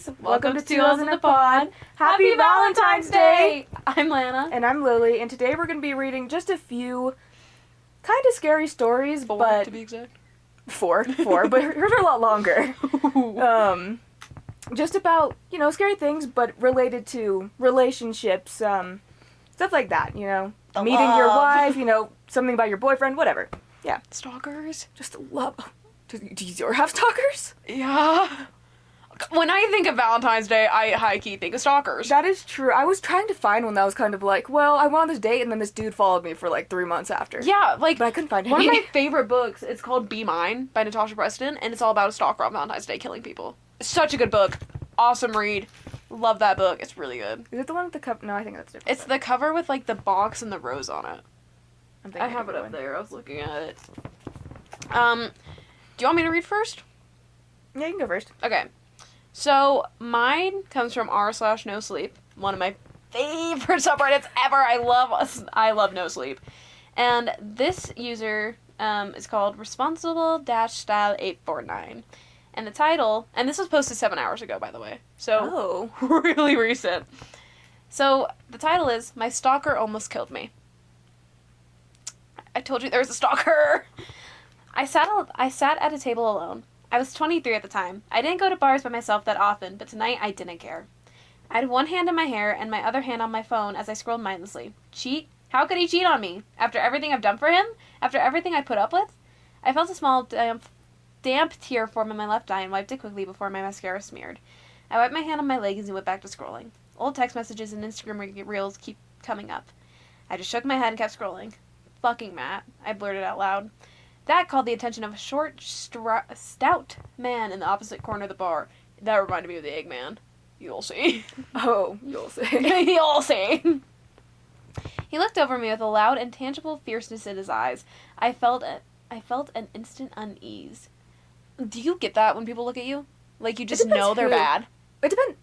guys. Welcome to Two L's in a Pod. Happy Valentine's Day! I'm Lana. And I'm Lily, and today we're going to be reading just a few kind of scary stories, Four, to be exact. Four, but hers are a lot longer. Just about, scary things, but related to relationships, stuff like that, Meeting your wife, something about your boyfriend, whatever. Yeah. Stalkers? Just love... Do you have stalkers? Yeah. When I think of Valentine's Day, I high-key think of stalkers. That is true. I was trying to find one that was kind of like, well, I went on this date and then this dude followed me for like 3 months after. Yeah, but I couldn't find any. One of my favorite books, it's called Be Mine by Natasha Preston, and it's all about a stalker on Valentine's Day killing people. Such a good book. Awesome read. Love that book. It's really good. Is it the one with the cover? No, I think that's different. It's the cover with like the box and the rose on it. I have it up one. there. I was looking at it. Do you want me to read first? Yeah, you can go first. Okay. So, mine comes from r/no sleep, one of my favorite subreddits ever. I love no sleep. And this user is called responsible-style849. And the title, and this was posted 7 hours ago, by the way. So, really recent. So, the title is, My Stalker Almost Killed Me. I told you there was a stalker. I sat at a table alone. I was 23 at the time. I didn't go to bars by myself that often, but tonight I didn't care. I had one hand in my hair and my other hand on my phone as I scrolled mindlessly. Cheat? How could he cheat on me? After everything I've done for him? After everything I put up with? I felt a small damp tear form in my left eye and wiped it quickly before my mascara smeared. I wiped my hand on my legs and went back to scrolling. Old text messages and Instagram reels keep coming up. I just shook my head and kept scrolling. Fucking Matt, I blurted out loud. That called the attention of a short, stout man in the opposite corner of the bar. That reminded me of the Eggman. You'll see. Oh, you'll see. You'll see. He looked over me with a loud and tangible fierceness in his eyes. I felt an instant unease. Do you get that when people look at you? Like, you just know they're bad? It depends.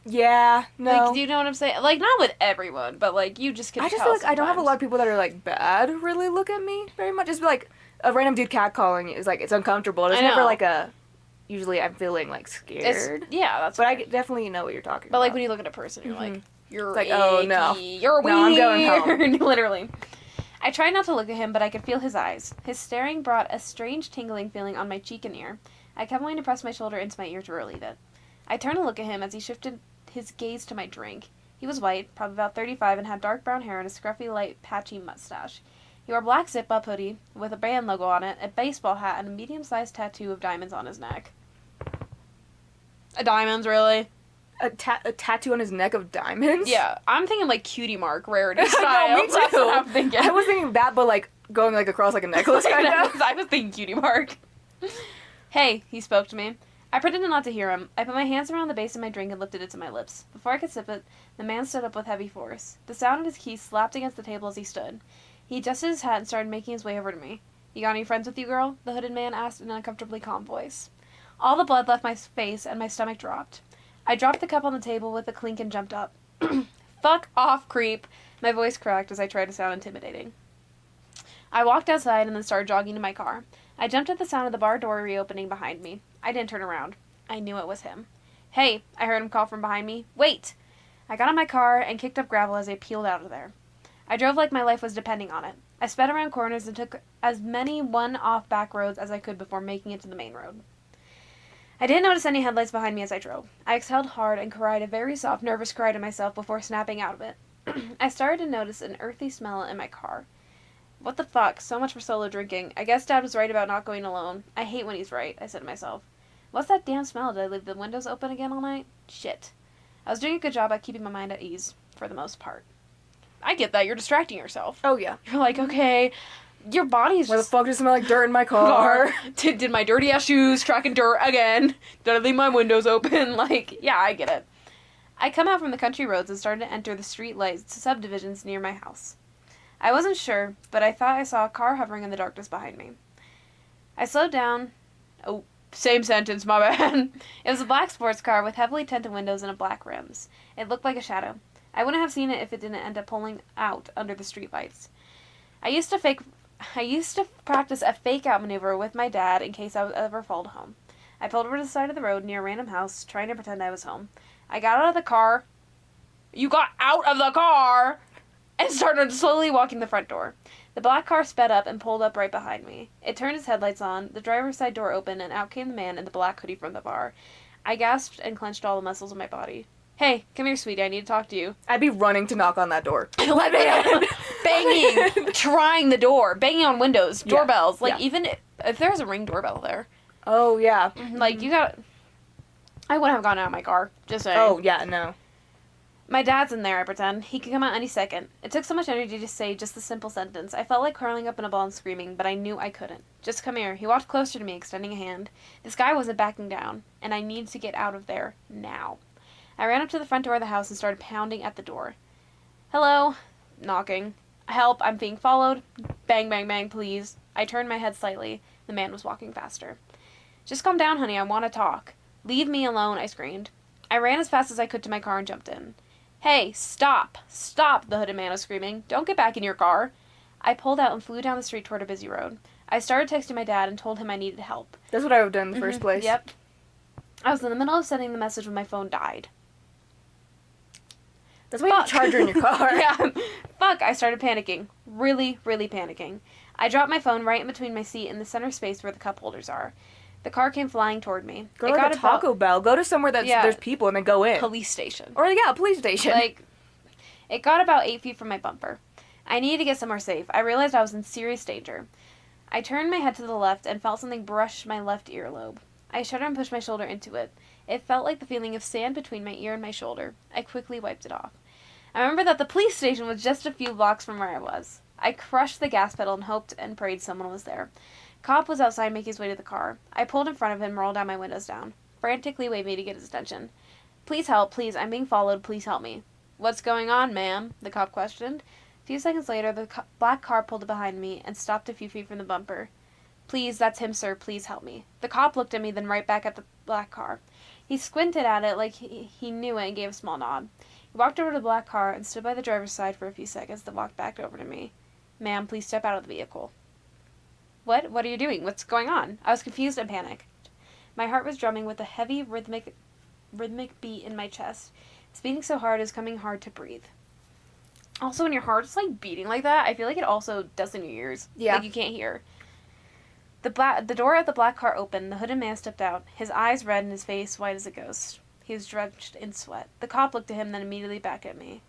Yeah, no. Like, do you know what I'm saying? Like, not with everyone, but, like, you just can tell I just feel like sometimes. I don't have a lot of people that are, like, bad really look at me very much. It's like, a random dude catcalling is, like, it's uncomfortable. It's never, like, usually I'm feeling, like, scared. That's But right. I definitely know what you're talking about. But, like, when you look at a person, you're like, you're like, icky. oh, no. You're weird. No, I'm going home. Literally. I tried not to look at him, but I could feel his eyes. His staring brought a strange tingling feeling on my cheek and ear. I kept wanting to press my shoulder into my ear to relieve it. I turned to look at him as he shifted his gaze to my drink. He was white, probably about 35, and had dark brown hair and a scruffy, light, patchy mustache. He wore a black zip-up hoodie with a band logo on it, a baseball hat, and a medium-sized tattoo of diamonds on his neck. Diamonds, really? A tattoo on his neck of diamonds? Yeah, I'm thinking, like, Cutie Mark, Rarity style. No, me too. That's what I'm thinking. I was thinking that, but, like, going, like, across, like, a necklace kind of. I was thinking Cutie Mark. Hey, he spoke to me. I pretended not to hear him. I put my hands around the base of my drink and lifted it to my lips. Before I could sip it, the man stood up with heavy force. The sound of his keys slapped against the table as he stood. He adjusted his hat and started making his way over to me. You got any friends with you, girl? The hooded man asked in an uncomfortably calm voice. All the blood left my face and my stomach dropped. I dropped the cup on the table with a clink and jumped up. Fuck off, creep. My voice cracked as I tried to sound intimidating. I walked outside and then started jogging to my car. I jumped at the sound of the bar door reopening behind me. I didn't turn around. I knew it was him. Hey, I heard him call from behind me. Wait! I got in my car and kicked up gravel as I peeled out of there. I drove like my life was depending on it. I sped around corners and took as many one-off back roads as I could before making it to the main road. I didn't notice any headlights behind me as I drove. I exhaled hard and cried a very soft, nervous cry to myself before snapping out of it. I started to notice an earthy smell in my car. What the fuck? So much for solo drinking. I guess Dad was right about not going alone. I hate when he's right, I said to myself. What's that damn smell? Did I leave the windows open again all night? Shit. I was doing a good job at keeping my mind at ease, for the most part. I get that. You're distracting yourself. Oh, yeah. You're like, okay, your body's Why the fuck does it smell like dirt in my car? Did my dirty ass shoes tracking dirt again? Did I leave my windows open? Like, yeah, I get it. I come out from the country roads and started to enter the street lights subdivisions near my house. I wasn't sure, but I thought I saw a car hovering in the darkness behind me. I slowed down. Oh, same sentence, my bad. It was a black sports car with heavily tinted windows and black rims. It looked like a shadow. I wouldn't have seen it if it didn't end up pulling out under the streetlights. I used to practice a fake out maneuver with my dad in case I would ever fall home. I pulled over to the side of the road near a random house, trying to pretend I was home. I got out of the car. You got out of the car! And started slowly walking the front door. The black car sped up and pulled up right behind me. It turned its headlights on, the driver's side door opened, and out came the man in the black hoodie from the bar. I gasped and clenched all the muscles of my body. Hey, come here, sweetie, I need to talk to you. I'd be running to knock on that door. Let me in! Banging! Trying the door. Banging on windows. Doorbells. Like, even if there was a Ring doorbell there. Oh, yeah. Like, you got... I wouldn't have gone out of my car. Just saying. Oh, yeah, no. My dad's in there, I pretend. He could come out any second. It took so much energy to say just the simple sentence. I felt like curling up in a ball and screaming, but I knew I couldn't. Just come here. He walked closer to me, extending a hand. This guy wasn't backing down, and I needed to get out of there now. I ran up to the front door of the house and started pounding at the door. Hello? Knocking. Help, I'm being followed. Bang, bang, bang, please. I turned my head slightly. The man was walking faster. Just calm down, honey. I want to talk. Leave me alone, I screamed. I ran as fast as I could to my car and jumped in. Hey, stop! Stop, the hooded man was screaming. Don't get back in your car. I pulled out and flew down the street toward a busy road. I started texting my dad and told him I needed help. That's what I would have done in the first place. Yep. I was in the middle of sending the message when my phone died. That's why you have a charger in your car. Yeah. Fuck, I started panicking. Really, really panicking. I dropped my phone right in between my seat and the center space where the cup holders are. The car came flying toward me. Go to like a Taco Bell. Go to somewhere that there's people and then go in. Police station. Or, a police station. Like, it got about 8 feet from my bumper. I needed to get somewhere safe. I realized I was in serious danger. I turned my head to the left and felt something brush my left earlobe. I shuddered and pushed my shoulder into it. It felt like the feeling of sand between my ear and my shoulder. I quickly wiped it off. I remember that the police station was just a few blocks from where I was. I crushed the gas pedal and hoped and prayed someone was there. Cop was outside making his way to the car. I pulled in front of him and rolled down my windows down. Frantically waved me to get his attention. Please help, please, I'm being followed, please help me. What's going on, ma'am? The cop questioned. A few seconds later, the black car pulled up behind me and stopped a few feet from the bumper. Please, that's him, sir, please help me. The cop looked at me, then right back at the black car. He squinted at it like he knew it and gave a small nod. He walked over to the black car and stood by the driver's side for a few seconds, then walked back over to me. Ma'am, please step out of the vehicle. What? What are you doing? What's going on? I was confused and panicked. My heart was drumming with a heavy, rhythmic beat in my chest. It's beating so hard, it's coming hard to breathe. Also, when your heart's, beating like that, I feel like it also does in your ears. Yeah. Like, you can't hear. The door of the black car opened. The hooded man stepped out, his eyes red and his face white as a ghost. He was drenched in sweat. The cop looked at him, then immediately back at me.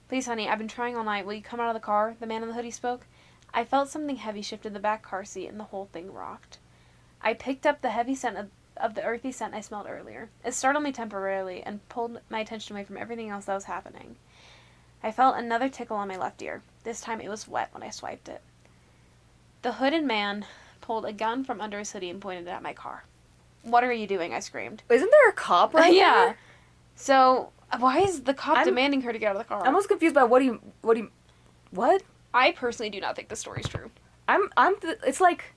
Please, honey, I've been trying all night. Will you come out of the car? The man in the hoodie spoke. I felt something heavy shift in the back car seat, and the whole thing rocked. I picked up the heavy scent of the earthy scent I smelled earlier. It startled me temporarily and pulled my attention away from everything else that was happening. I felt another tickle on my left ear. This time it was wet when I swiped it. The hooded man pulled a gun from under his hoodie and pointed it at my car. What are you doing? I screamed. Isn't there a cop right Yeah. there? So, why is the cop demanding her to get out of the car? I'm most confused by what? I personally do not think the story's true. It's like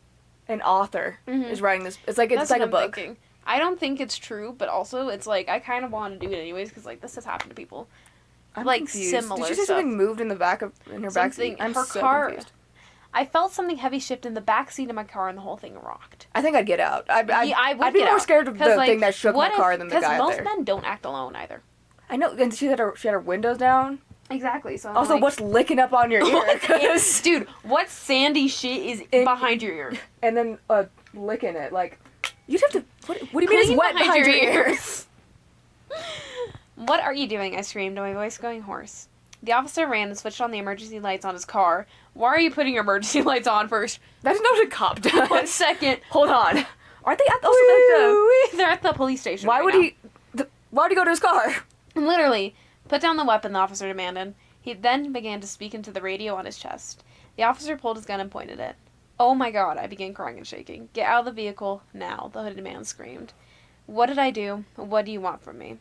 an author is writing this. It's like That's a what I'm book. thinking. I don't think it's true, but also it's like I kind of want to do it anyways because this has happened to people. I'm like confused. similar Did you say stuff. something moved in the back in her back seat? I'm her so car. confused. I felt something heavy shift in the back seat of my car, and the whole thing rocked. I think I'd get out. I'd would be get more out. scared of the thing that shook my car than the guy out there. Because most men don't act alone either. I know, and she had her windows down. Exactly. So also, what's licking up on your ear? Dude, what sandy shit is behind your ear? And then licking it like you'd have to. What do you mean it's wet behind your ears? What are you doing? I screamed, my voice going hoarse. The officer ran and switched on the emergency lights on his car. Why are you putting your emergency lights on first? That's not what a cop does. 1 second. Hold on. Aren't they at the... They're at the police station. Why right would now. Why would he go to his car? Literally. Put down the weapon, the officer demanded. He then began to speak into the radio on his chest. The officer pulled his gun and pointed it. Oh my god, I began crying and shaking. Get out of the vehicle, now, the hooded man screamed. What did I do? What do you want from me?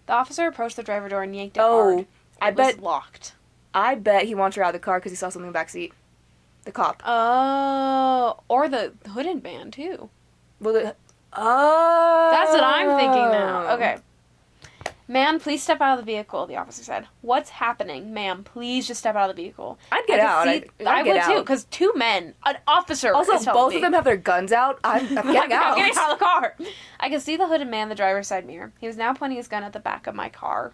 The officer approached the driver door and yanked it hard. It was locked. I bet he wants her out of the car because he saw something in the back seat. The cop. Oh, or the hooded man, too. Well, That's what I'm thinking now. Okay. "Man, please step out of the vehicle," the officer said. "What's happening? Ma'am, please just step out of the vehicle." I'd get out. I'd I get would out. too, because two men, an officer Also, is helping both me. of them have their guns out. I'm getting out. I'm getting out of the car. I could see the hooded man in the driver's side mirror. He was now pointing his gun at the back of my car.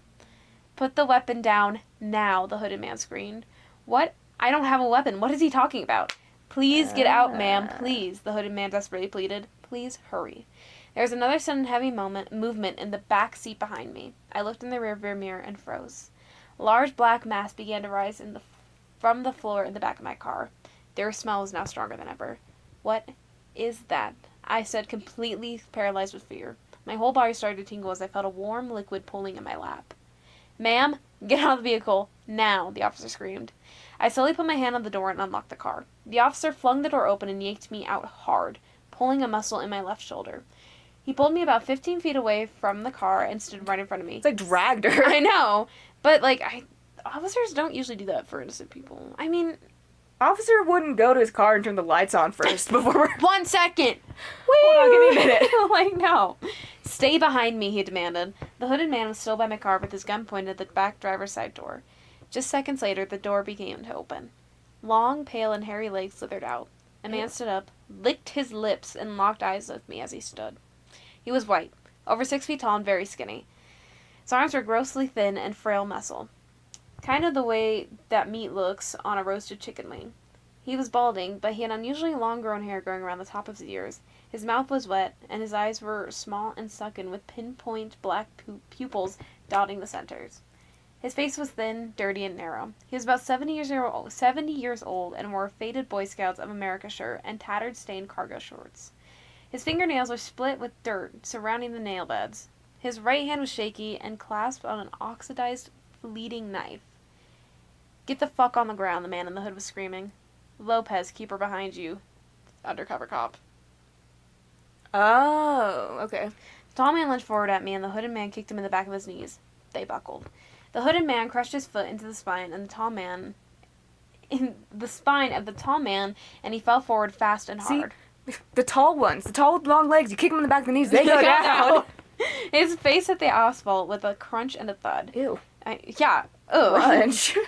"Put the weapon down now," the hooded man screamed. "What? I don't have a weapon. What is he talking about?" "Please get out, ma'am, please," the hooded man desperately pleaded. "Please hurry." There was another sudden heavy movement in the back seat behind me. I looked in the rearview mirror and froze. A large black mass began to rise from the floor in the back of my car. Their smell was now stronger than ever. "What is that?" I said, completely paralyzed with fear. My whole body started to tingle as I felt a warm liquid pulling in my lap. "Ma'am, get out of the vehicle, now," the officer screamed. I slowly put my hand on the door and unlocked the car. The officer flung the door open and yanked me out hard, pulling a muscle in my left shoulder. He pulled me about 15 feet away from the car and stood right in front of me. It's like dragged her. I know, but officers don't usually do that for innocent people. I mean, Officer wouldn't go to his car and turn the lights on first before. 1 second. Hold on, give me a minute. No. "Stay behind me," he demanded. The hooded man was still by my car with his gun pointed at the back driver's side door. Just seconds later, the door began to open. Long, pale, and hairy legs slithered out. A man stood up, licked his lips, and locked eyes with me as he stood. He was white, over 6 feet tall and very skinny. His arms were grossly thin and frail muscle, kind of the way that meat looks on a roasted chicken wing. He was balding, but he had unusually long-grown hair growing around the top of his ears. His mouth was wet, and his eyes were small and sunken with pinpoint black pupils dotting the centers. His face was thin, dirty, and narrow. He was about 70 years old and wore a faded Boy Scouts of America shirt and tattered, stained cargo shorts. His fingernails were split with dirt surrounding the nail beds. His right hand was shaky and clasped on an oxidized, fleeting knife. "Get the fuck on the ground," the man in the hood was screaming. "Lopez, keep her behind you." Undercover cop. Oh, okay. The tall man lunged forward at me, and the hooded man kicked him in the back of his knees. They buckled. The hooded man crushed his foot into the spine of the tall man, and he fell forward fast and hard. See, the tall ones, the tall with long legs, you kick them in the back of the knees, they go down. His face hit the asphalt with a crunch and a thud. Ew. Yeah. Ugh. Crunch.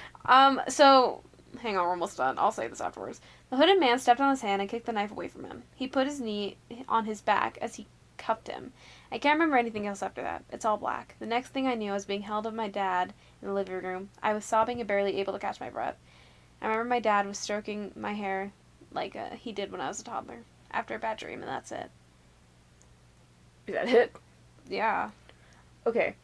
So, hang on, we're almost done. I'll say this afterwards. The hooded man stepped on his hand and kicked the knife away from him. He put his knee on his back as he cuffed him. I can't remember anything else after that. It's all black. The next thing I knew, I was being held by my dad in the living room. I was sobbing and barely able to catch my breath. I remember my dad was stroking my hair like he did when I was a toddler. After a bad dream, and that's it. Is that it? Yeah. Okay.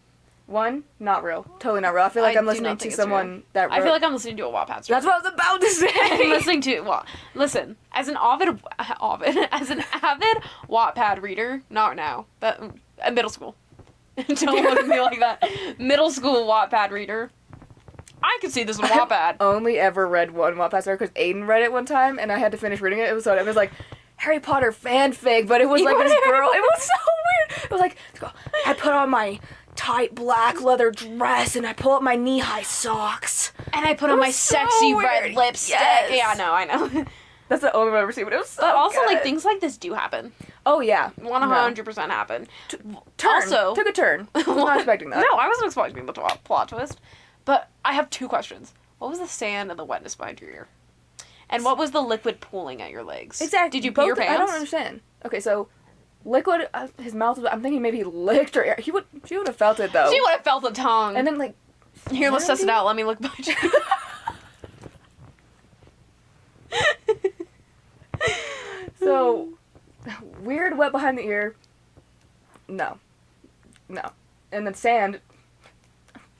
One, not real. Totally not real. I feel like I'm listening to someone that wrote... I feel like I'm listening to a Wattpad story. That's what I was about to say! I'm listening to... Well, listen. As an avid Wattpad reader, not now, but at middle school. Don't look at me like that. Middle school Wattpad reader. I could see this in Wattpad. I've only ever read one Wattpad story because Aiden read it one time, and I had to finish reading it. It was like Harry Potter fanfic, but it was like this girl. It was so weird. It was like, I put on my tight black leather dress and I pull up my knee-high socks. And I put on my sexy red lipstick. Yes. Yeah, I know. That's the only one I've ever seen, but it was so But also, good. like, things like this do happen. Oh, yeah. 100% happen. Also, took a turn. I was not expecting that. No, I wasn't expecting the plot twist. But I have two questions. What was the sand and the wetness behind your ear? And what was the liquid pooling at your legs? Exactly. Did you pee your pants? I don't understand. Okay, so liquid. His mouth was. I'm thinking maybe he licked her ear. She would have felt it though. She would have felt the tongue. And then like. Here, let's test it out. Let me look behind you. So weird wet behind the ear. No. And then sand.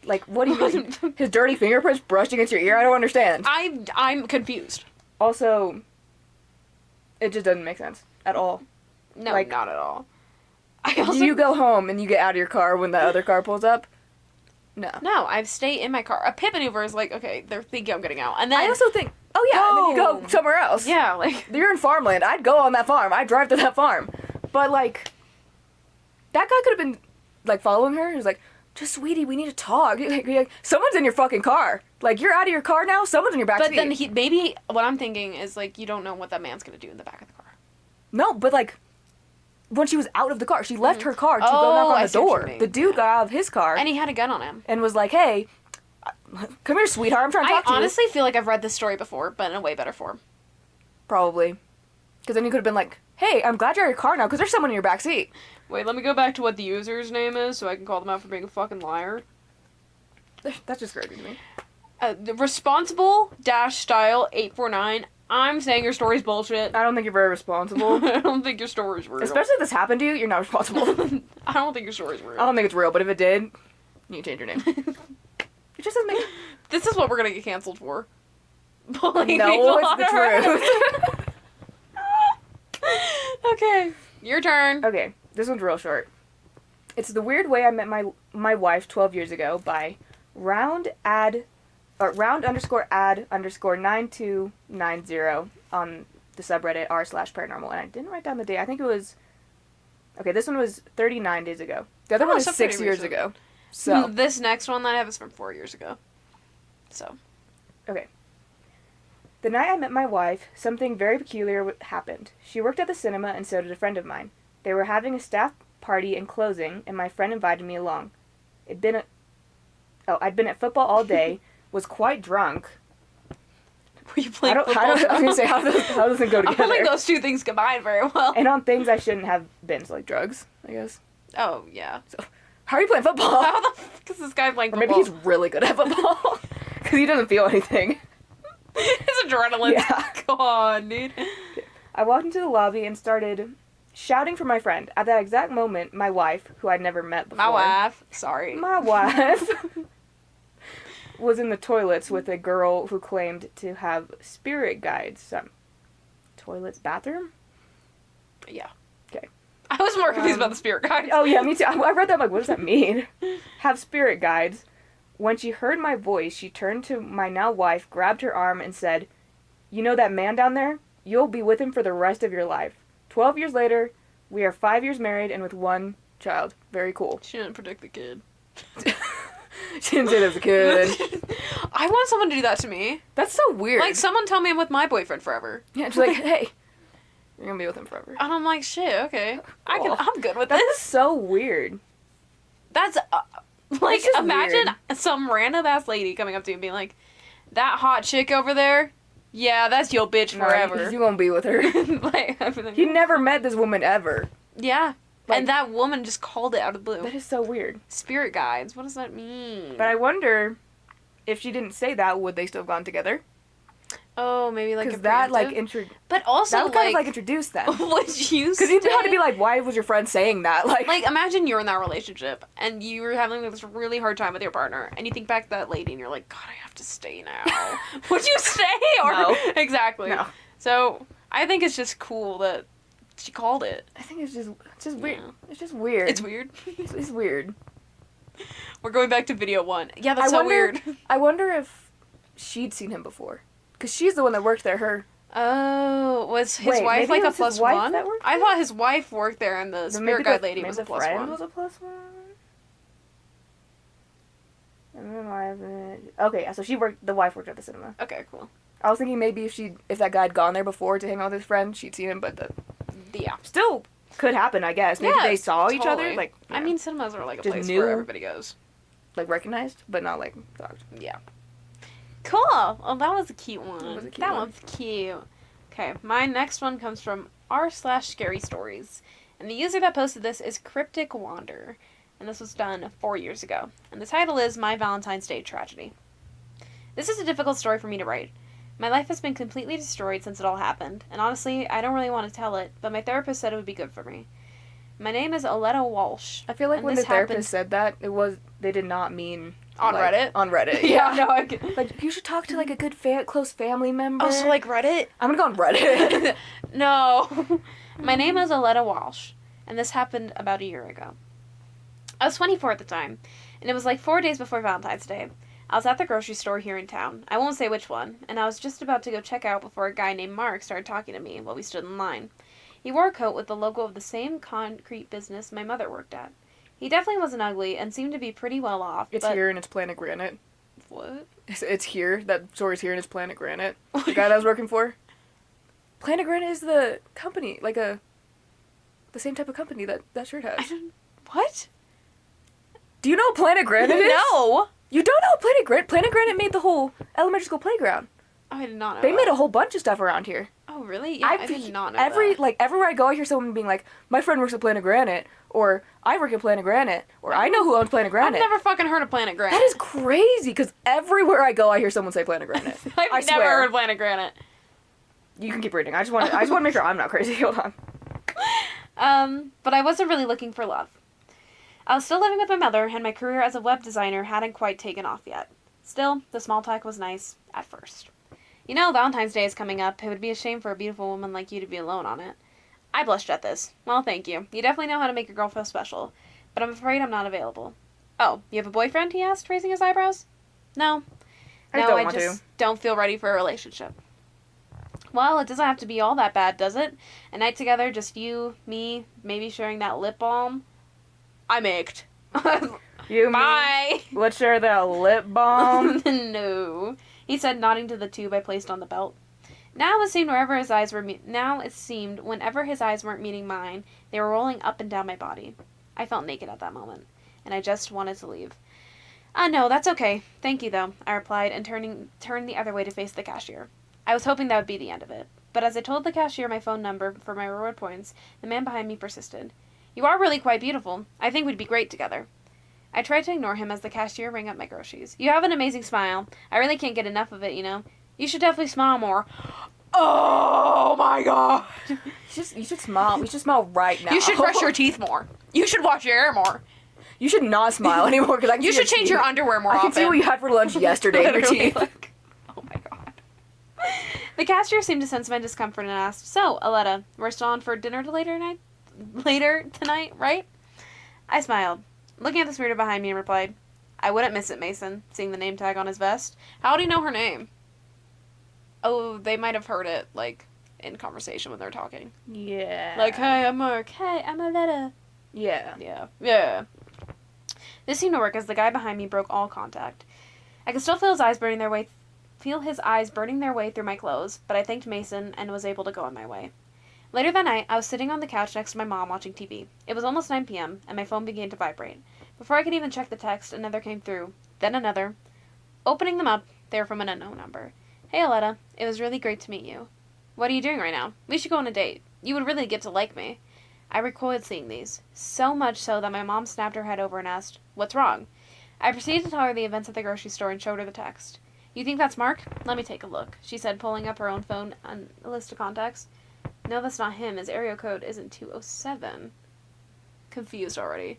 Like, what do you mean? His dirty fingerprints brushed against your ear? I don't understand. I'm confused. Also, it just doesn't make sense at all. No, like, not at all. Do you go home and you get out of your car when the other car pulls up? No. No, I stay in my car. A pit maneuver is like, okay, they're thinking I'm getting out. And then I also think, oh yeah, and then you go somewhere else. Yeah, like. You're in farmland. I'd go on that farm. I'd drive to that farm. But, like, that guy could have been, like, following her. He was like, just, sweetie, we need to talk. Like, someone's in your fucking car. Like, you're out of your car now? Someone's in your back seat. But then maybe what I'm thinking is, like, you don't know what that man's going to do in the back of the car. No, but, like, when she was out of the car. She left her car to go knock on I the see what you door. mean. The dude got out of his car And he had a gun on him. and was like, hey, come here, sweetheart. I'm trying to I talk to you. honestly feel like I've read this story before, but in a way better form. Probably. Because then you could have been like, hey, I'm glad you're in your car now because there's someone in your backseat. Wait, let me go back to what the user's name is so I can call them out for being a fucking liar. That's just crazy to me. The responsible-style 849. I'm saying your story's bullshit. I don't think you're very responsible. I don't think your story's real. Especially if this happened to you, you're not responsible. I don't think your story's real. I don't think it's real, but if it did, you need to change your name. It just doesn't make... This is what we're gonna get canceled for. Bullying No, people it's on the our truth. Okay, your turn. Okay, this one's real short. It's The Weird Way I Met My Wife 12 Years Ago by round_ad_9290 on the subreddit r/paranormal. And I didn't write down the date. I think it was... Okay, this one was 39 days ago. The other Oh, one is so 6 pretty years recent. ago. So, This next one that I have is from 4 years ago. So. okay. The night I met my wife, something very peculiar happened. She worked at the cinema and so did a friend of mine. They were having a staff party and closing, and my friend invited me along. I'd been at football all day, was quite drunk. Were you playing football? I was gonna say, how does it go I together? don't think those two things combine very well. And on things I shouldn't have been, so like drugs, I guess. Oh, yeah. So, how are you playing football? How the fuck is this guy playing Or football? maybe he's really good at football. Because he doesn't feel anything. His adrenaline. Yeah. Come on, dude. I walked into the lobby and started shouting for my friend. At that exact moment, my wife, who I'd never met before... My wife. Sorry. My wife was in the toilets with a girl who claimed to have spirit guides. Toilets, bathroom? Yeah. Okay. I was more confused about the spirit guide. Oh yeah, me too. I read that, I'm like, what does that mean? Have spirit guides. When she heard my voice, she turned to my now wife, grabbed her arm, and said, "You know that man down there? You'll be with him for the rest of your life. 12 years later, we are 5 years married and with 1 child. Very cool." She didn't predict the kid. She didn't say that was a kid. I want someone to do that to me. That's so weird. Like, someone tell me I'm with my boyfriend forever. Yeah, she's like, hey, you're gonna be with him forever. And I'm like, shit, okay. Cool. I'm good with That's this. so weird. That's, like, just imagine weird. some random ass lady coming up to you and being like, that hot chick over there, yeah, that's your bitch forever. You gonna be with her. Like, everything. He never met this woman ever. Yeah. Like- and that woman just called it out of the blue. That is so weird. Spirit guides, what does that mean? But I wonder if she didn't say that, would they still have gone together? Oh, maybe like a Because that, like, preemptive? But also, that would kind of, like, introduce them. would you Because you'd have to be like, why was your friend saying that? Like, imagine you're in that relationship, and you were having like, this really hard time with your partner, and you think back to that lady, and you're like, God, I have to stay now. Would you stay? Or No. Exactly. No. So, I think it's just cool that she called it. I think it's just weird. Yeah. It's just weird. It's weird. It's weird. We're going back to video 1. Yeah, that's I so wonder, weird. I wonder if she'd seen him before. Because she's the one that worked there, her. Oh, was his Wait, wife maybe like it a was his plus wife one? that worked I there? thought his wife worked there, and the Then spirit maybe guide lady maybe was a the plus friend one. was a plus one? And then okay, so the wife worked at the cinema. Okay, cool. I was thinking maybe if that guy had gone there before to hang out with his friend, she'd seen him, but Yeah. still could happen, I guess. Maybe Yeah, they saw each other, totally. like, I yeah, mean, cinemas are like a Just place knew. where everybody goes. like recognized, but not like talked. Yeah. Cool. Oh, that was a cute one. That was a cute That one. one's cute. Okay, my next one comes from r/scary stories, and the user that posted this is Cryptic Wander, and this was done 4 years ago. And the title is My Valentine's Day Tragedy. This is a difficult story for me to write. My life has been completely destroyed since it all happened, and honestly, I don't really want to tell it, but my therapist said it would be good for me. My name is Aletta Walsh. I feel like and when the this happened- therapist said that, they did not mean On like, Reddit? On Reddit, Yeah, yeah. no, I get... Like, you should talk to like a good close family member. Oh, so like Reddit? I'm gonna go on Reddit. No. My name is Aletta Walsh, and this happened about a year ago. I was 24 at the time, and it was like 4 days before Valentine's Day. I was at the grocery store here in town. I won't say which one, and I was just about to go check out before a guy named Mark started talking to me while we stood in line. He wore a coat with the logo of the same concrete business my mother worked at. He definitely wasn't ugly and seemed to be pretty well off. It's but... here and it's Planet Granite. What? It's here. That store's here and it's Planet Granite. The guy that I was working for. Planet Granite is the company, like the The same type of company that shirt has. What? Do you know what Planet Granite is? No. You don't know what Planet Granite? Planet Granite made the whole elementary school playground. Oh, I did not know They that. made a whole bunch of stuff around here. Oh, really? Yeah, I did not know that. Like, everywhere I go, I hear someone being like, my friend works at Planet Granite, or I work at Planet Granite, or I know who owns Planet Granite. I've never fucking heard of Planet Granite. That is crazy, because everywhere I go, I hear someone say Planet Granite. I've never heard of Planet Granite. You can keep reading. I just want to make sure I'm not crazy. Hold on. But I wasn't really looking for love. I was still living with my mother, and my career as a web designer hadn't quite taken off yet. Still, the small talk was nice at first. You know, Valentine's Day is coming up. It would be a shame for a beautiful woman like you to be alone on it. I blushed at this. Well, thank you. You definitely know how to make your girl feel special. But I'm afraid I'm not available. Oh, you have a boyfriend? He asked, raising his eyebrows. No. I just don't feel ready for a relationship. Well, it doesn't have to be all that bad, does it? A night together, just you, me, maybe sharing that lip balm. I'm ached. You, bye. Me, let's share that lip balm. No, he said, nodding to the tube I placed on the belt. Now it seemed whenever his eyes weren't meeting mine, they were rolling up and down my body. I felt naked at that moment, and I just wanted to leave. No, that's okay. Thank you, though, I replied, and turned the other way to face the cashier. I was hoping that would be the end of it. But as I told the cashier my phone number for my reward points, the man behind me persisted. You are really quite beautiful. I think we'd be great together. I tried to ignore him as the cashier rang up my groceries. You have an amazing smile. I really can't get enough of it, you know. You should definitely smile more. Oh my god. You should smile. You should smile right now. You should brush your teeth more. You should wash your hair more. You should not smile anymore because you should change your underwear more often. often. I can see what you had for lunch yesterday in your teeth. Like, oh my god. The cashier seemed to sense my discomfort and asked, "So, Aletta, we're still on for dinner later tonight, right?" I smiled, looking at the speeder behind me, and replied, "I wouldn't miss it, Mason," seeing the name tag on his vest. How do you know her name? Oh, they might have heard it, like, in conversation when they're talking. Yeah. Like, hey, I'm Mark. Hey, I'm Aletta. Yeah. Yeah. This seemed to work as the guy behind me broke all contact. I could still feel his eyes burning their way through my clothes, but I thanked Mason and was able to go on my way. Later that night, I was sitting on the couch next to my mom watching TV. It was almost 9 p.m., and my phone began to vibrate. Before I could even check the text, another came through, then another. Opening them up, they were from an unknown number. Hey, Aletta, it was really great to meet you. What are you doing right now? We should go on a date. You would really get to like me. I recoiled seeing these, so much so that my mom snapped her head over and asked, "What's wrong?" I proceeded to tell her the events at the grocery store and showed her the text. You think that's Mark? Let me take a look, she said, pulling up her own phone on a list of contacts. No, that's not him. His area code isn't 207. Confused already.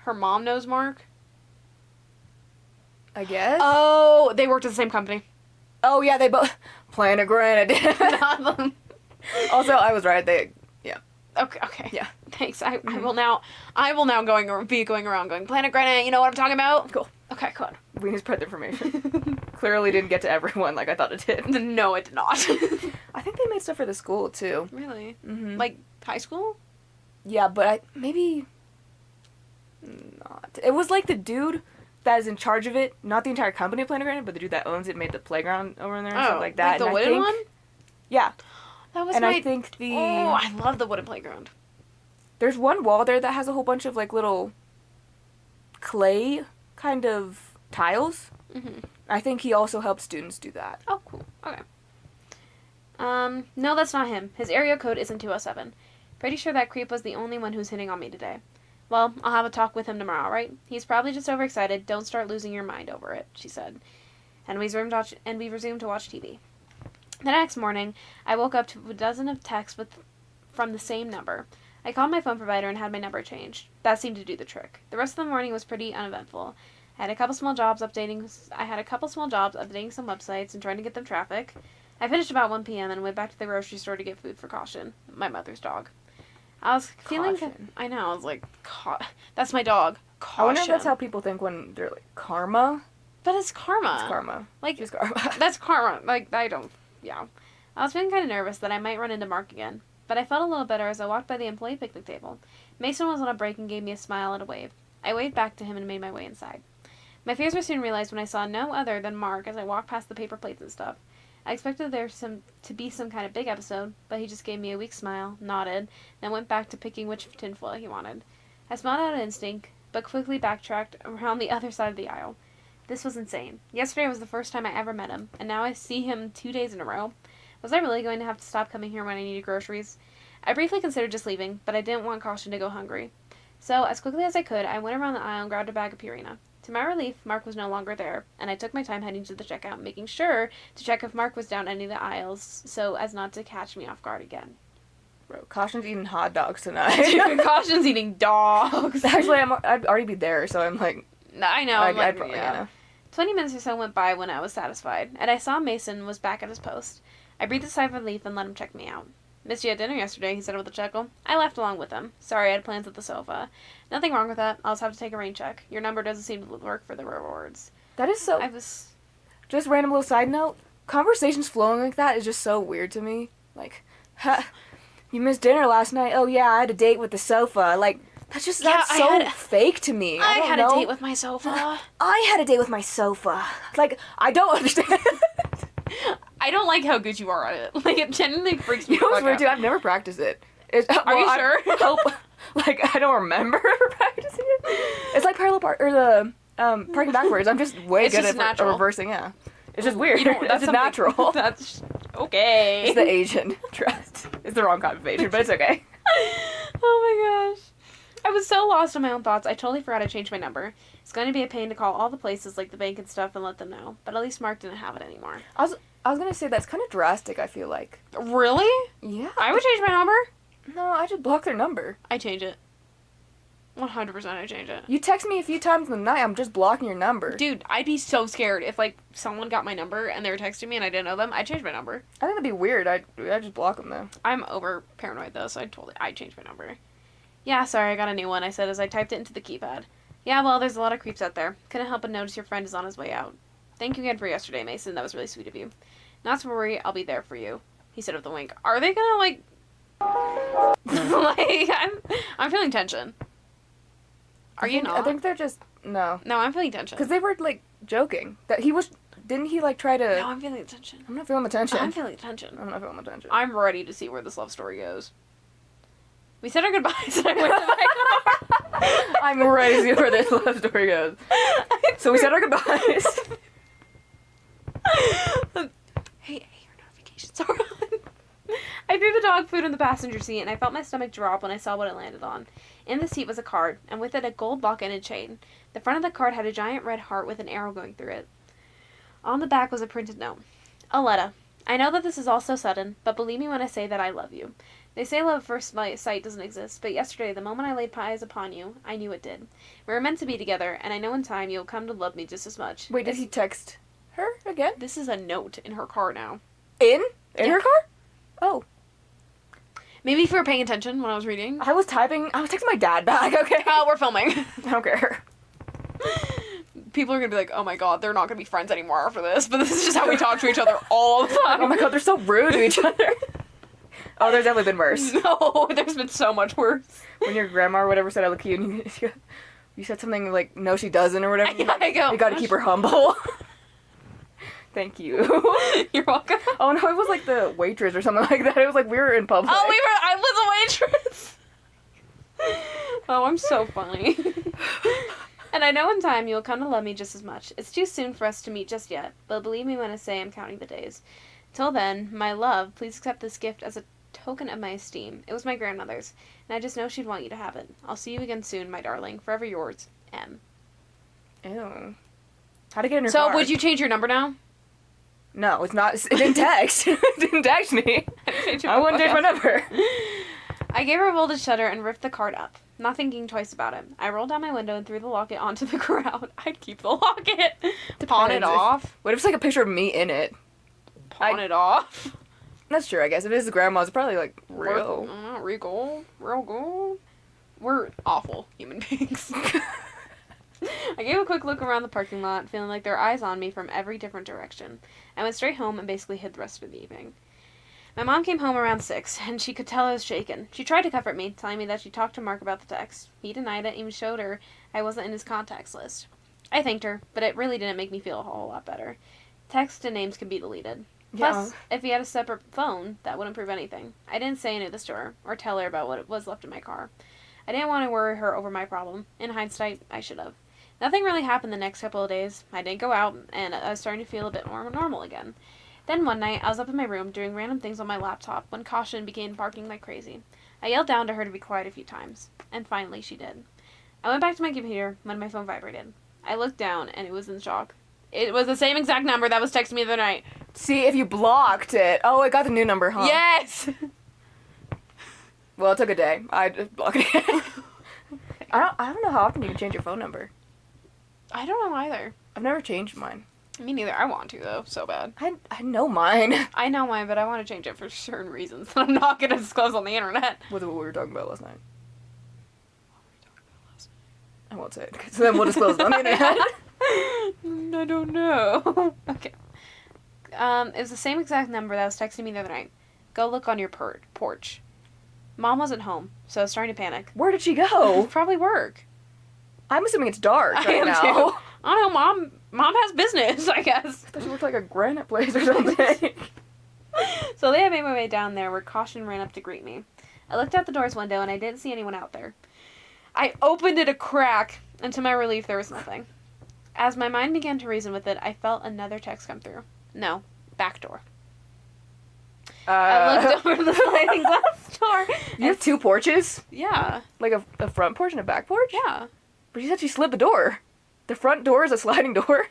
Her mom knows Mark? I guess. Oh, they worked at the same company. Oh, yeah, they both... Planet Granite. Also, I was right. Okay. Yeah. Thanks. I will now be going around going, Planet Granite, you know what I'm talking about? Cool. Okay, cool. We need to spread the information. Clearly didn't get to everyone like I thought it did. No, it did not. I think they made stuff for the school, too. Really? Mm-hmm. Like, high school? Yeah, but maybe... not. It was like the dude that is in charge of it, not the entire company of Planet Granite, but the dude that owns it made the playground over in there and stuff like that. Like the wooden one? Yeah. That was I think the... Oh, I love the wooden playground. There's one wall there that has a whole bunch of, like, little clay kind of tiles. Mm-hmm. I think he also helps students do that. Oh, cool. Okay. No, that's not him. His area code isn't 207. Pretty sure that creep was the only one who's hitting on me today. Well, I'll have a talk with him tomorrow, right? He's probably just overexcited. Don't start losing your mind over it, she said. And we resumed to watch TV. The next morning, I woke up to a dozen of texts from the same number. I called my phone provider and had my number changed. That seemed to do the trick. The rest of the morning was pretty uneventful. I had a couple small jobs updating some websites and trying to get them traffic. I finished about 1 p.m. and went back to the grocery store to get food for Caution, my mother's dog. I was feeling... Caution. I know, I was like, that's my dog. Caution. I wonder if that's how people think when they're like, karma? But it's karma. It's karma. Like, it's karma. That's karma. Like, yeah. I was feeling kind of nervous that I might run into Mark again, but I felt a little better as I walked by the employee picnic table. Mason was on a break and gave me a smile and a wave. I waved back to him and made my way inside. My fears were soon realized when I saw no other than Mark as I walked past the paper plates and stuff. I expected to be some kind of big episode, but he just gave me a weak smile, nodded, then went back to picking which tinfoil he wanted. I smiled out of instinct, but quickly backtracked around the other side of the aisle. This was insane. Yesterday was the first time I ever met him, and now I see him 2 days in a row. Was I really going to have to stop coming here when I needed groceries? I briefly considered just leaving, but I didn't want Caution to go hungry. So, as quickly as I could, I went around the aisle and grabbed a bag of Purina. To my relief, Mark was no longer there, and I took my time heading to the checkout, making sure to check if Mark was down any of the aisles so as not to catch me off guard again. Bro, Caution's eating hot dogs tonight. Caution's eating dogs. Actually, I'd already be there, so I'm like... I know. I'd probably, yeah. 20 minutes or so went by when I was satisfied, and I saw Mason was back at his post. I breathed a sigh of relief and let him check me out. Missed you at dinner yesterday, he said with a chuckle. I laughed along with him. Sorry, I had plans at the sofa. Nothing wrong with that. I'll just have to take a rain check. Your number doesn't seem to work for the rewards. That is so... Just random little side note. Conversations flowing like that is just so weird to me. Like, you missed dinner last night. Oh yeah, I had a date with the sofa. Like, that's so fake to me. I had a date with my sofa. I had a date with my sofa. Like, I don't understand. I don't like how good you are at it. Like, it genuinely freaks me out. You know what's weird, too? I've never practiced it. Are you sure? I hope, like, I don't remember ever practicing it. It's like parallel park, or the, parking backwards. I'm just way good at reversing, yeah. It's just weird. That's natural. That's okay. It's the Asian. Trust. It's the wrong kind of Asian, but it's okay. Oh my gosh. I was so lost in my own thoughts, I totally forgot I changed my number. It's going to be a pain to call all the places like the bank and stuff and let them know. But at least Mark didn't have it anymore. I was going to say that's kind of drastic, I feel like. Really? Yeah. I would change my number. No, I just block their number. I change it. 100% I change it. You text me a few times in the night, I'm just blocking your number. Dude, I'd be so scared if, like, someone got my number and they were texting me and I didn't know them. I'd change my number. I think that'd be weird. I'd just block them, though. I'm over paranoid, though, so I'd change my number. Yeah, sorry, I got a new one, I said as I typed it into the keypad. Yeah, well, there's a lot of creeps out there. Couldn't help but notice your friend is on his way out. Thank you again for yesterday, Mason. That was really sweet of you. Not to worry, I'll be there for you, he said with a wink. Are they gonna, like... like, I'm feeling tension. Are you not? I think they're just... No. No, I'm feeling tension. Because they were, like, joking. That he was... Didn't he, like, try to... No, I'm feeling the tension. I'm not feeling the tension. I'm feeling the tension. I'm not feeling the tension. I'm ready to see where this love story goes. We said our goodbyes and I went to my car. I'm ready to see where this love story goes. So we said our goodbyes. Hey, your notifications are on. I threw the dog food in the passenger seat and I felt my stomach drop when I saw what it landed on. In the seat was a card, and with it a gold locket and a chain. The front of the card had a giant red heart with an arrow going through it. On the back was a printed note. Aletta, I know that this is all so sudden, but believe me when I say that I love you. They say love at first sight doesn't exist, but yesterday, the moment I laid eyes upon you, I knew it did. We were meant to be together, and I know in time you'll come to love me just as much. Wait, did he text her again? This is a note in her car now. In her car? Oh. Maybe if you were paying attention when I was reading. I was texting my dad back, okay? Oh, we're filming. I don't care. People are gonna be like, oh my god, they're not gonna be friends anymore after this, but this is just how we talk to each other all the time. Oh my god, they're so rude to each other. Oh, there's definitely been worse. No, there's been so much worse. When your grandma or whatever said I look cute, and you said something like, no she doesn't, or whatever. Yeah, I go, you gotta keep her humble. Thank you. You're welcome. Oh no, it was like the waitress or something like that. It was like we were in public. Oh, I was a waitress. Oh, I'm so funny. And I know in time you'll come to love me just as much. It's too soon for us to meet just yet, but believe me when I say I'm counting the days. Till then, my love, please accept this gift as a token of my esteem. It was my grandmother's, and I just know she'd want you to have it. I'll see you again soon, my darling. Forever yours, M. Ew. How'd it get in your car? So, would you change your number now? No, it's not. It didn't text. It didn't text me. I wouldn't change my number. I gave her a voltage shudder and ripped the card up, not thinking twice about it. I rolled down my window and threw the locket onto the ground. I'd keep the locket. Pawn it off. What if it's like a picture of me in it? Pawn it off. That's true, I guess. If it is the grandma's, it's probably like real. Real gold. We're awful human beings. I gave a quick look around the parking lot, feeling like there were eyes on me from every different direction. I went straight home and basically hid the rest of the evening. My mom came home around 6, and she could tell I was shaken. She tried to comfort me, telling me that she talked to Mark about the text. He denied it, and even showed her I wasn't in his contacts list. I thanked her, but it really didn't make me feel a whole lot better. Text and names can be deleted. Plus, if he had a separate phone, that wouldn't prove anything. I didn't say anything to the store or tell her about what was left in my car. I didn't want to worry her over my problem. In hindsight, I should have. Nothing really happened the next couple of days. I didn't go out, and I was starting to feel a bit more normal again. Then one night, I was up in my room doing random things on my laptop when Caution began barking like crazy. I yelled down to her to be quiet a few times, and finally she did. I went back to my computer when my phone vibrated. I looked down, and it was in shock. It was the same exact number that was texting me the other night. See, if you blocked it. Oh, it got the new number, huh? Yes! Well, it took a day. I just blocked it. I don't know how often you can change your phone number. I don't know either. I've never changed mine. Me neither. I want to, though, so bad. I know mine. I know mine, but I want to change it for certain reasons that I'm not going to disclose on the internet. What we were talking about last night. I won't say it, because then we'll disclose it on the internet. I don't know. Okay. It was the same exact number that was texting me the other night. Go look on your porch. Mom wasn't home, so I was starting to panic. Where did she go? Probably work. I'm assuming it's dark right now. Too. I don't know, Mom has business, I guess. I thought she looked like a granite place or something. So I made my way down there where Caution ran up to greet me. I looked out the door's window and I didn't see anyone out there. I opened it a crack, and to my relief, there was nothing. As my mind began to reason with it, I felt another text come through. No, back door. I looked over the sliding glass door. You have two porches? Yeah. Like a front porch and a back porch? Yeah. But you said she slid the door. The front door is a sliding door?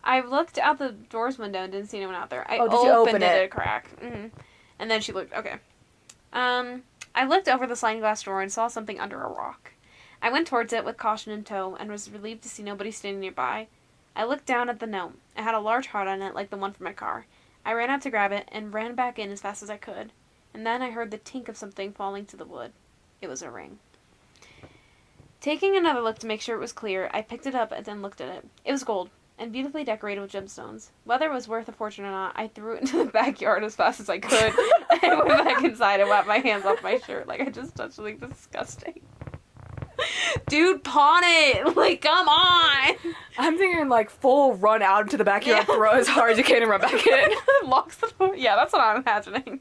I looked out the door's window and didn't see anyone out there. I did you open it it? a crack. Mm-hmm. And then she looked, okay. I looked over the sliding glass door and saw something under a rock. I went towards it with Caution in tow and was relieved to see nobody standing nearby. I looked down at the note. It had a large heart on it like the one from my car. I ran out to grab it and ran back in as fast as I could. And then I heard the tink of something falling to the wood. It was a ring. Taking another look to make sure it was clear, I picked it up and then looked at it. It was gold and beautifully decorated with gemstones. Whether it was worth a fortune or not, I threw it into the backyard as fast as I could. I went back inside and wiped my hands off my shirt like I just touched something disgusting. Dude, pawn it! Like, come on! I'm thinking, like, full run out into the backyard, throw as hard as you can and run back in. Locks the door. Yeah, that's what I'm imagining.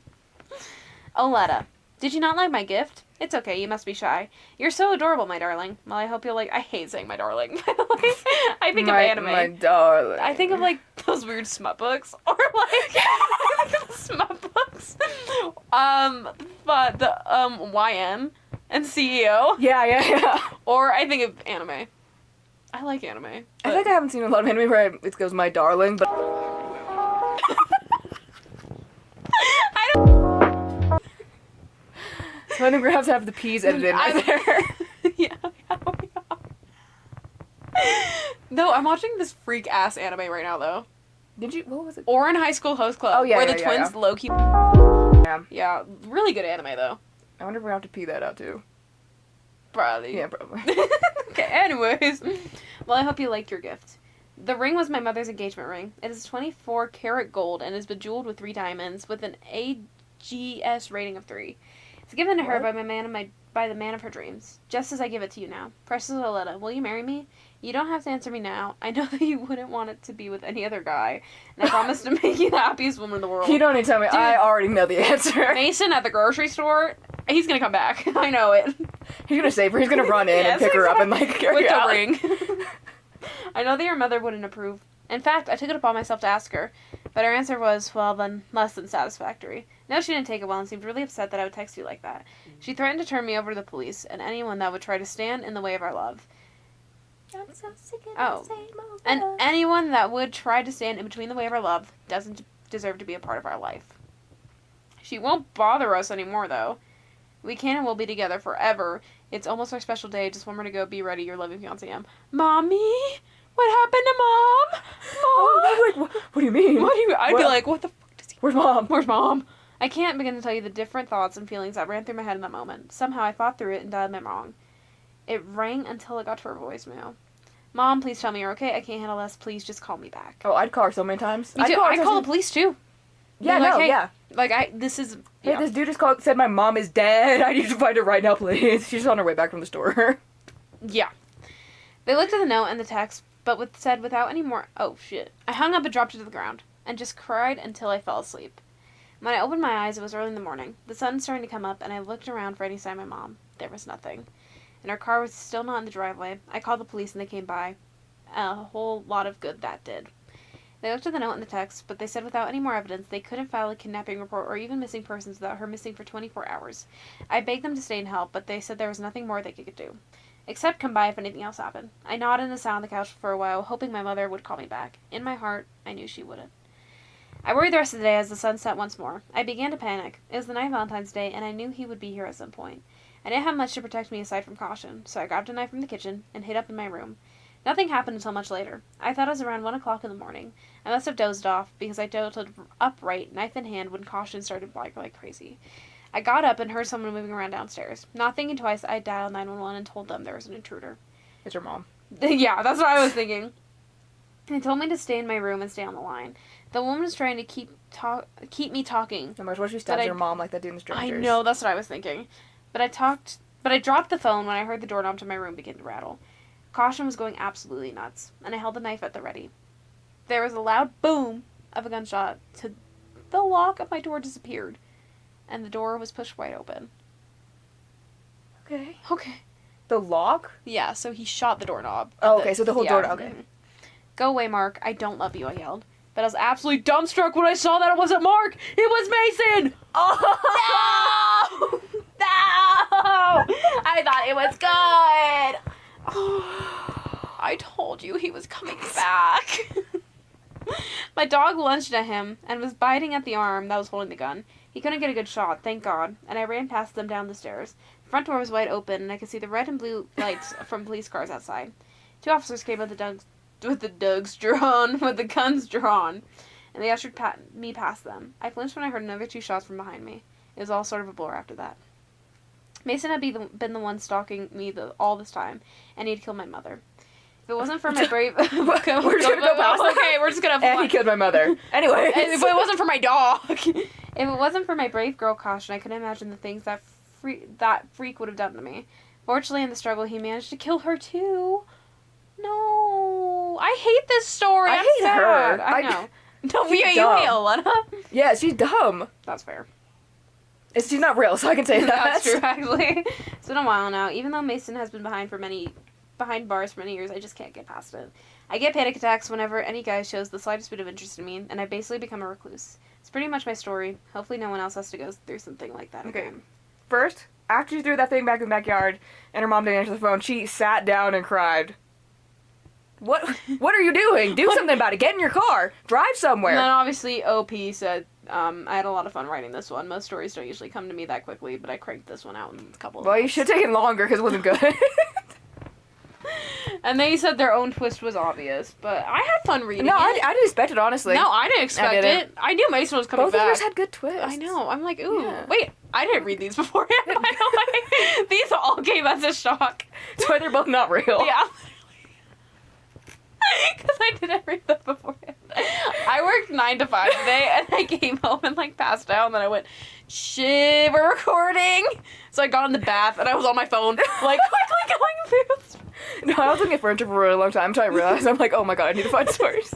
Oletta, did you not like my gift? It's okay, you must be shy. You're so adorable, my darling. Well, I hope you'll like... I hate saying my darling, by the way. I think of anime. My darling. I think of, like, those weird smut books. Or, like, I think of smut books. But the, YM and CEO. Yeah. Or I think of anime. I like anime. I feel like I haven't seen a lot of anime where it goes my darling, but... I don't... So I think we're going to have the P's edited in right there. Yeah. No, I'm watching this freak-ass anime right now, though. Did you? What was it? Or in High School Host Club. Oh, yeah, where yeah, the yeah, twins yeah. low-key... Yeah. Yeah, really good anime, though. I wonder if we're going to have to pee that out, too. Probably. Yeah, probably. Okay, anyways. Well, I hope you liked your gift. The ring was my mother's engagement ring. It is 24 karat gold and is bejeweled with 3 diamonds with an AGS rating of 3. It's given to her by the man of her dreams, just as I give it to you now. Precious Oletta, will you marry me? You don't have to answer me now. I know that you wouldn't want it to be with any other guy, and I promise to make you the happiest woman in the world. You don't need to tell me. Dude, I already know the answer. Mason at the grocery store, he's gonna come back. I know it. He's gonna save her. He's gonna run in and pick her up and, like, carry with her out. the ring. I know that your mother wouldn't approve. In fact, I took it upon myself to ask her, but her answer was, well, then, less than satisfactory. No, she didn't take it well and seemed really upset that I would text you like that. She threatened to turn me over to the police and anyone that would try to stand in the way of our love. I'm so sick of Oh, the same old and love. anyone that would try to stand in between the way of our love doesn't deserve to be a part of our life. She won't bother us anymore, though. We can and will be together forever. It's almost our special day. Just one more to go. Be ready. Your loving fiancé, M. Mommy? What happened to Mom? Mom? Oh, I'm like, what do you mean? I'd be like, what the fuck does he... Where's Mom? Where's Mom? I can't begin to tell you the different thoughts and feelings that ran through my head in that moment. Somehow I fought through it and dialed my wrong. It rang until it got to her voicemail. Mom, please tell me you're okay. I can't handle this. Please just call me back. Oh, I'd call her so many times. Me too. I'd call the police too. Yeah, like, no, hey, yeah. Like, this is... Hey, yeah. this dude just called, said my mom is dead. I need to find her right now, please. She's on her way back from the store. Yeah. They looked at the note and the text, said without any more... Oh, shit. I hung up and dropped it to the ground, and just cried until I fell asleep. When I opened my eyes, it was early in the morning. The sun starting to come up, and I looked around for any sign of my mom. There was nothing. And her car was still not in the driveway. I called the police, and they came by. A whole lot of good that did. They looked at the note and the text, but they said without any more evidence, they couldn't file a kidnapping report or even missing persons without her missing for 24 hours. I begged them to stay and help, but they said there was nothing more they could do, except come by if anything else happened. I nodded and sat on the couch for a while, hoping my mother would call me back. In my heart, I knew she wouldn't. I worried the rest of the day as the sun set once more. I began to panic. It was the night of Valentine's Day, and I knew he would be here at some point. I didn't have much to protect me aside from caution, so I grabbed a knife from the kitchen and hid up in my room. Nothing happened until much later. I thought it was around 1 o'clock in the morning. I must have dozed off, because I jolted upright, knife in hand, when caution started blaring like crazy. I got up and heard someone moving around downstairs. Not thinking twice, I dialed 911 and told them there was an intruder. It's your mom. Yeah, that's what I was thinking. They told me to stay in my room and stay on the line. The woman was trying to keep me talking. No matter what, she stabs your mom like that dude in Strangers. I know, that's what I was thinking. But I dropped the phone when I heard the doorknob to my room begin to rattle. Caution was going absolutely nuts, and I held the knife at the ready. There was a loud boom of a gunshot. The lock of my door disappeared, and the door was pushed wide open. Okay. Okay. The lock? Yeah, so he shot the doorknob. Oh, okay, so the whole door, okay. Mm-hmm. Go away, Mark. I don't love you, I yelled. But I was absolutely dumbstruck when I saw that it wasn't Mark. It was Mason. Oh! No! No! I thought it was good. I told you he was coming back. My dog lunged at him and was biting at the arm that was holding the gun. He couldn't get a good shot, thank God, and I ran past them down the stairs. The front door was wide open, and I could see the red and blue lights from police cars outside. 2 officers came with the guns drawn, and they ushered me past them. I flinched when I heard another 2 shots from behind me. It was all sort of a blur after that. Mason had been the one stalking me all this time, and he had killed my mother. If it wasn't for my brave... we're just gonna go past that. Okay, we're just gonna... And he killed my mother. Anyway. If it wasn't for my dog... If it wasn't for my brave girl Caution, I couldn't imagine the things that freak would have done to me. Fortunately, in the struggle, he managed to kill her, too. No. I hate this story. I hate her. I know. No, you hate Alana. Yeah, she's dumb. That's fair. She's not real, so I can say that. That's true, actually. It's been a while now. Even though Mason has been behind bars for many years, I just can't get past it. I get panic attacks whenever any guy shows the slightest bit of interest in me, and I basically become a recluse. It's pretty much my story. Hopefully no one else has to go through something like that again. First, after she threw that thing back in the backyard, and her mom didn't answer the phone, she sat down and cried. What are you doing? Do something about it. Get in your car. Drive somewhere. And then obviously OP said, I had a lot of fun writing this one. Most stories don't usually come to me that quickly, but I cranked this one out in a couple of Well, months. you should have taken longer because it wasn't good. And they said their own twist was obvious, but I had fun reading it. I didn't expect it, honestly. No, I didn't expect it. I knew Mason was coming Both back. of yours had good twists. I know. I'm like, ooh, Yeah. wait, I didn't read these beforehand, by the way. These all came as a shock. That's why they're both not real. Yeah. Because I didn't read them beforehand. I worked 9 to 5 today, and I came home and, passed out, and then I went, shit, we're recording! So I got in the bath, and I was on my phone, quickly going through. No, I was looking at furniture for a really long time until I realized, I'm like, oh my god, I need to find source.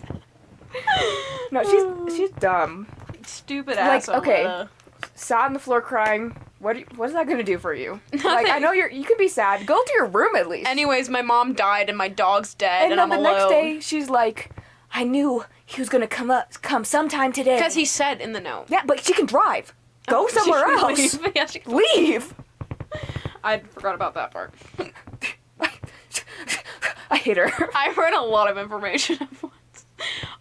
No, she's dumb. Stupid ass. Okay, sat on the floor crying. What is that gonna do for you? Nothing. I know you can be sad. Go to your room at least. Anyways, my mom died and my dog's dead, and I'm alone. And then the next day, she's like, I knew he was gonna come sometime today. Because he said in the note. Yeah, but she can drive. Go somewhere else. Leave. Yeah, Leave. I forgot about that part. I hate her. I read a lot of information at once.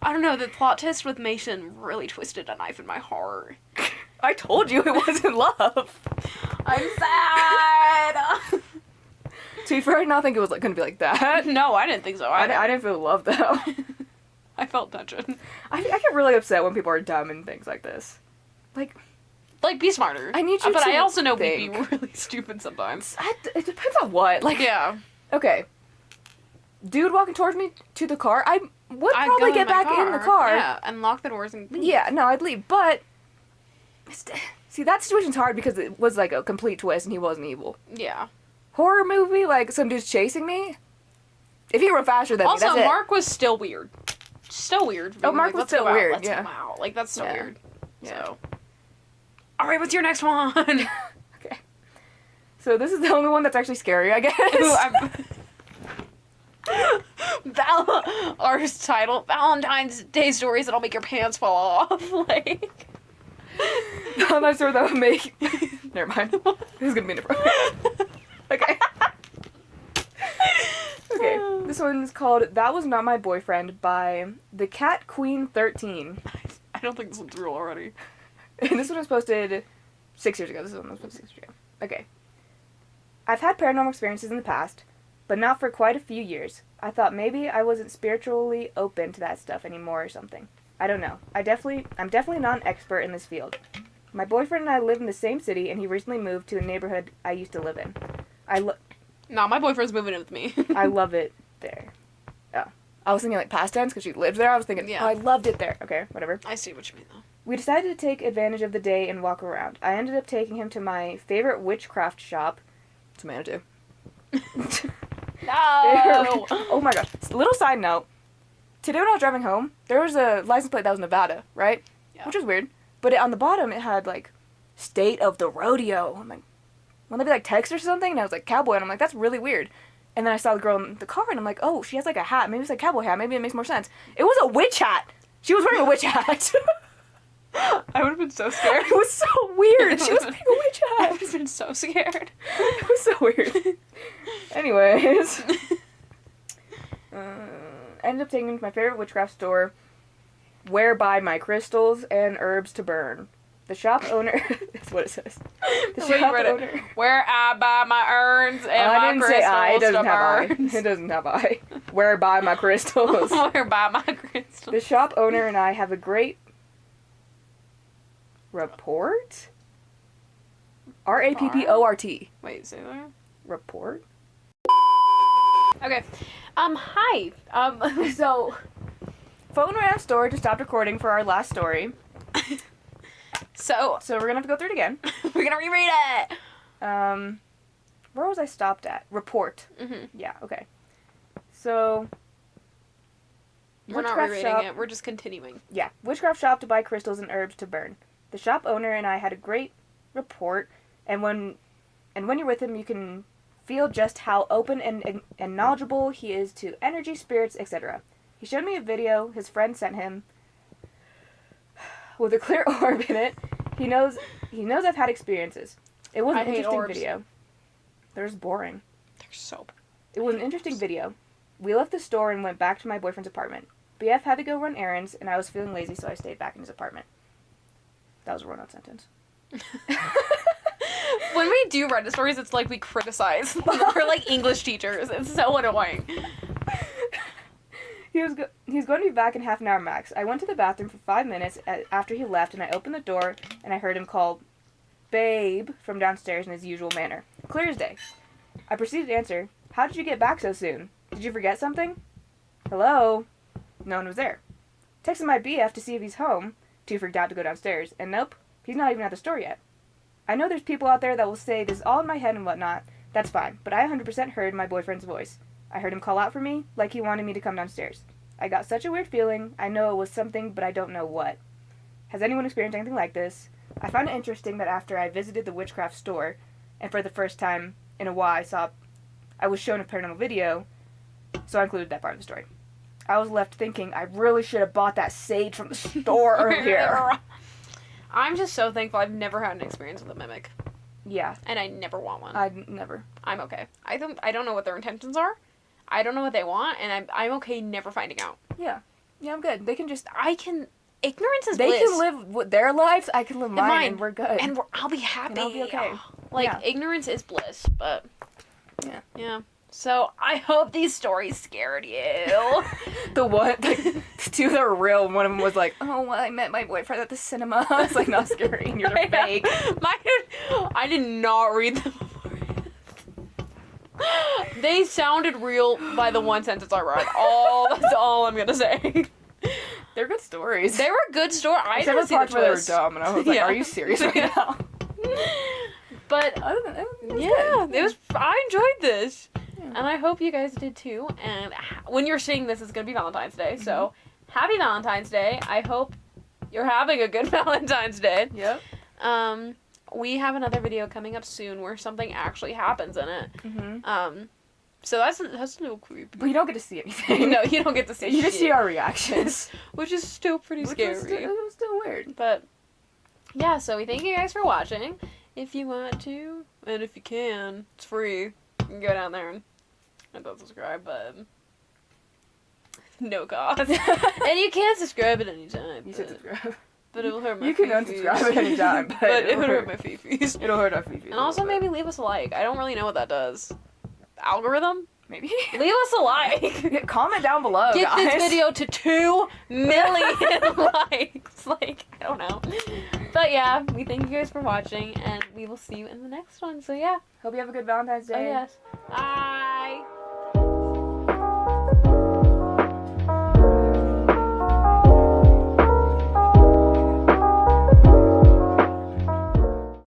I don't know, the plot twist with Mason really twisted a knife in my heart. I told you it wasn't love. I'm sad. See, for I did not think it was gonna be like that. No, I didn't think so. I didn't feel love though. I felt tension. I get really upset when people are dumb and things like this. Like, be smarter. I need you but to I also know think. we'd be really stupid sometimes. It depends on what. Yeah. Okay. Dude walking towards me to the car, I would I'd probably go get back in the car. Yeah, and lock the doors and leave. Yeah, no, I'd leave. But, see, that situation's hard because it was like a complete twist and he wasn't evil. Yeah. Horror movie, like some dude's chasing me, If he were faster than also, me, that's Mark was still weird. Still weird. Oh, Mark was still weird, Let's yeah. go out. Like, that's so weird. Yeah. So. Alright, what's your next one? Okay. So this is the only one that's actually scary, I guess. Our title, Valentine's Day stories that'll make your pants fall off. Like. I'm not sure that would make... Never mind. This is gonna be inappropriate. Okay. Okay. This one's called That Was Not My Boyfriend by The Cat Queen 13. I don't think this one's real already. And this one was posted 6 years ago. This one was posted 6 years ago. Okay. I've had paranormal experiences in the past, but not for quite a few years. I thought maybe I wasn't spiritually open to that stuff anymore or something. I don't know. I'm definitely not an expert in this field. My boyfriend and I live in the same city, and he recently moved to a neighborhood I used to live in. No, my boyfriend's moving in with me. I love it there. Oh. I was thinking like past tense because she lives there. I was thinking, Yeah. oh, I loved it there. Okay, whatever. I see what you mean, though. We decided to take advantage of the day and walk around. I ended up taking him to my favorite witchcraft shop. It's Manitou. No! Oh my gosh. Little side note. Today when I was driving home, there was a license plate that was Nevada, right? Yeah. Which was weird. But on the bottom, it had, like, state of the rodeo. I'm like, wouldn't that be, like, text or something? And I was like, cowboy. And I'm like, that's really weird. And then I saw the girl in the car, and I'm like, oh, she has, like, a hat. Maybe it's, like, a cowboy hat. Maybe it makes more sense. It was a witch hat. She was wearing a witch hat. I would have been so scared. It was so weird. She was wearing a witch I hat. would have been so scared. It was so weird. Anyways. Ended up taking him to my favorite witchcraft store, where buy my crystals and herbs to burn. The shop owner... That's what it says. The shop owner... Where I buy my urns and my I didn't say I. It crystals doesn't to have I. burn. It doesn't have I. Where buy my crystals. Where buy my crystals. The shop owner and I have a great... Rapport? R-A-P-P-O-R-T. Wait, say that? Report? Okay. Hi. So, phone ran out of storage and stopped recording for our last story. So So we're gonna have to go through it again. we're gonna reread it. Where was I stopped at? Report. Mm-hmm. Yeah, okay. So, We're not witchcraft rereading shop- it. We're just continuing. Yeah, witchcraft shop to buy crystals and herbs to burn. The shop owner and I had a great rapport, and when you're with him, you can feel just how open and knowledgeable he is to energy, spirits, etc. He showed me a video his friend sent him with a clear orb in it. He knows I've had experiences. It was an interesting video. They're just boring. They're so. It was an interesting video. We left the store and went back to my boyfriend's apartment. BF had to go run errands, and I was feeling lazy, so I stayed back in his apartment. That was a run-on sentence. When we do Reddit stories, it's like we criticize. We're like English teachers. It's so annoying. He's going to be back in half an hour max. I went to the bathroom for 5 minutes after he left, and I opened the door, and I heard him call Babe from downstairs in his usual manner. Clear as day. I proceeded to answer, how did you get back so soon? Did you forget something? Hello? No one was there. Texted my BF to see if he's home, too freaked out to go downstairs, and nope, he's not even at the store yet. I know there's people out there that will say this is all in my head and whatnot. That's fine, but I 100% heard my boyfriend's voice. I heard him call out for me, like he wanted me to come downstairs. I got such a weird feeling. I know it was something, but I don't know what. Has anyone experienced anything like this? I found it interesting that after I visited the witchcraft store, and for the first time in a while I was shown a paranormal video, so I included that part of the story. I was left thinking I really should have bought that sage from the store earlier. I'm just so thankful I've never had an experience with a mimic. Yeah. And I never want one. I'd never. I'm okay. I don't know what their intentions are. I don't know what they want, and I'm okay never finding out. Yeah. Yeah, I'm good. They can just... Ignorance is they bliss. They can live their lives, I can live mine, and we're good. And I'll be happy. And I'll be okay. Ignorance is bliss, but... Yeah. Yeah. So, I hope these stories scared you. The two that were real, one of them was like, oh, well, I met my boyfriend at the cinema. It's like, not scary, and you're fake. I did not read them before. They sounded real by the one sentence I read. That's all I'm gonna say. They're good stories. They were good stories. I Except didn't see the parts where they were twist. dumb, and I was like, are you serious right now? But other than that, it was. I enjoyed this. Yeah. And I hope you guys did too. And when you're seeing this, it's going to be Valentine's Day. So, happy Valentine's Day. I hope you're having a good Valentine's Day. Yep. We have another video coming up soon where something actually happens in it. Mm-hmm. So that's a little creepy. But you don't get to see anything. No, you don't get to see You just shit. see our reactions. Which is still pretty scary. It was still weird. But, yeah, so we thank you guys for watching. If you want to, and if you can, it's free. You can go down there and hit that subscribe button. No cost. And you can subscribe at any time. You should subscribe. But it will hurt my You can fee-fees. unsubscribe at any time, but it would hurt my fee-fees. It'll hurt our fee-fees. And also maybe leave us a like. I don't really know what that does. Algorithm? Maybe. Leave us a like. Yeah, comment down below, Get guys. this video to 2 million likes. Like, I don't know. But yeah, we thank you guys for watching, and we will see you in the next one. So yeah. Hope you have a good Valentine's Day. Oh yes. Bye.